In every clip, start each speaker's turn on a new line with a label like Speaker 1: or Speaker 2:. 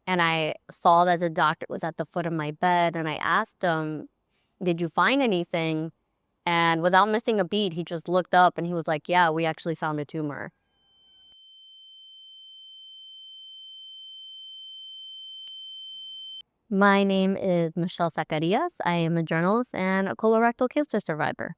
Speaker 1: And I saw that the doctor was at the foot of my bed, and I asked him, "Did you find anything?" And without missing a beat, he just looked up and he was like, "Yeah, we actually found a tumor." My name is Michelle Zacarias. I am a journalist and a colorectal cancer survivor.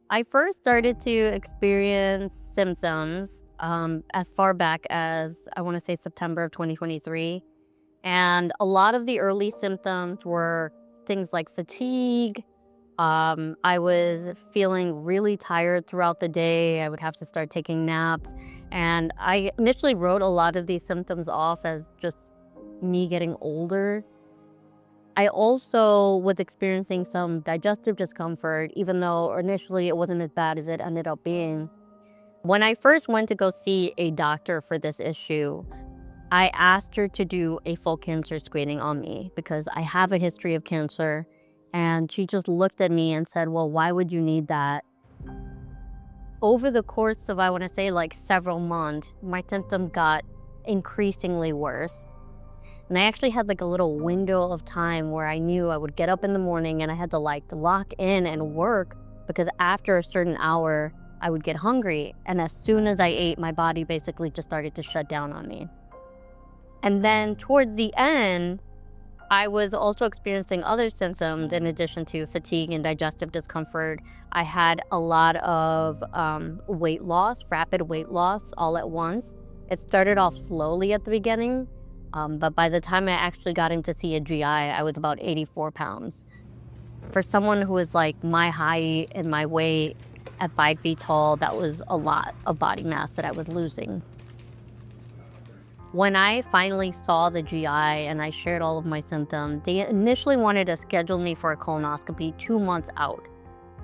Speaker 1: I first started to experience symptoms as far back as I want to say September of 2023. And a lot of the early symptoms were things like fatigue. I was feeling really tired throughout the day. I would have to start taking naps. And I initially wrote a lot of these symptoms off as just me getting older. I also was experiencing some digestive discomfort, even though initially it wasn't as bad as it ended up being. When I first went to go see a doctor for this issue, I asked her to do a full cancer screening on me because I have a history of cancer. And she just looked at me and said, "Well, why would you need that?" Over the course of, I want to say, like several months, my symptoms got increasingly worse. And I actually had like a little window of time where I knew I would get up in the morning and I had to like lock in and work because after a certain hour, I would get hungry. And as soon as I ate, my body basically just started to shut down on me. And then toward the end, I was also experiencing other symptoms in addition to fatigue and digestive discomfort. I had a lot of weight loss, rapid weight loss all at once. It started off slowly at the beginning, but by the time I actually got in to see a GI, I was about 84 pounds. For someone who is like my height and my weight at 5 feet tall, that was a lot of body mass that I was losing. When I finally saw the GI and I shared all of my symptoms, they initially wanted to schedule me for a colonoscopy 2 months out.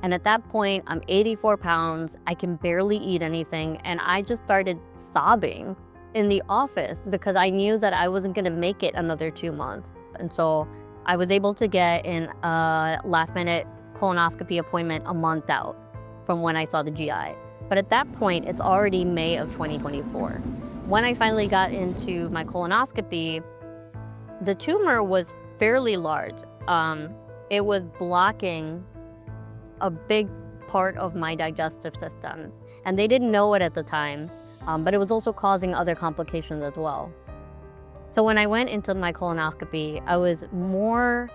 Speaker 1: And at that point, I'm 84 pounds, I can barely eat anything, and I just started sobbing in the office because I knew that I wasn't gonna make it another 2 months. And so I was able to get in a last minute colonoscopy appointment a month out from when I saw the GI. But at that point, it's already May of 2024. When I finally got into my colonoscopy, the tumor was fairly large. It was blocking a big part of my digestive system, and they didn't know it at the time, but it was also causing other complications as well. So when I went into my colonoscopy, I was more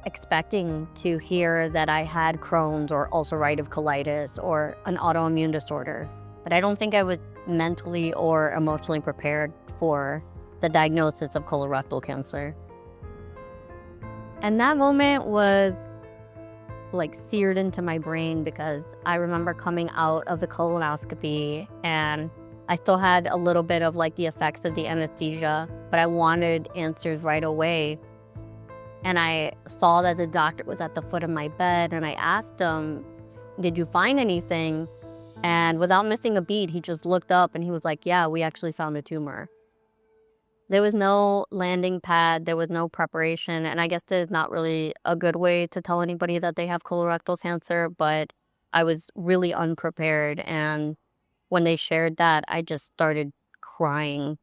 Speaker 1: expecting to hear that I had Crohn's or ulcerative colitis or an autoimmune disorder, but I don't think I was mentally or emotionally prepared for the diagnosis of colorectal cancer. And that moment was like seared into my brain because I remember coming out of the colonoscopy and I still had a little bit of like the effects of the anesthesia, but I wanted answers right away. And I saw that the doctor was at the foot of my bed and I asked him, "Did you find anything?" And without missing a beat, he just looked up and he was like, "Yeah, we actually found a tumor." There was no landing pad, there was no preparation, and I guess there's not really a good way to tell anybody that they have colorectal cancer, but I was really unprepared, and when they shared that, I just started crying.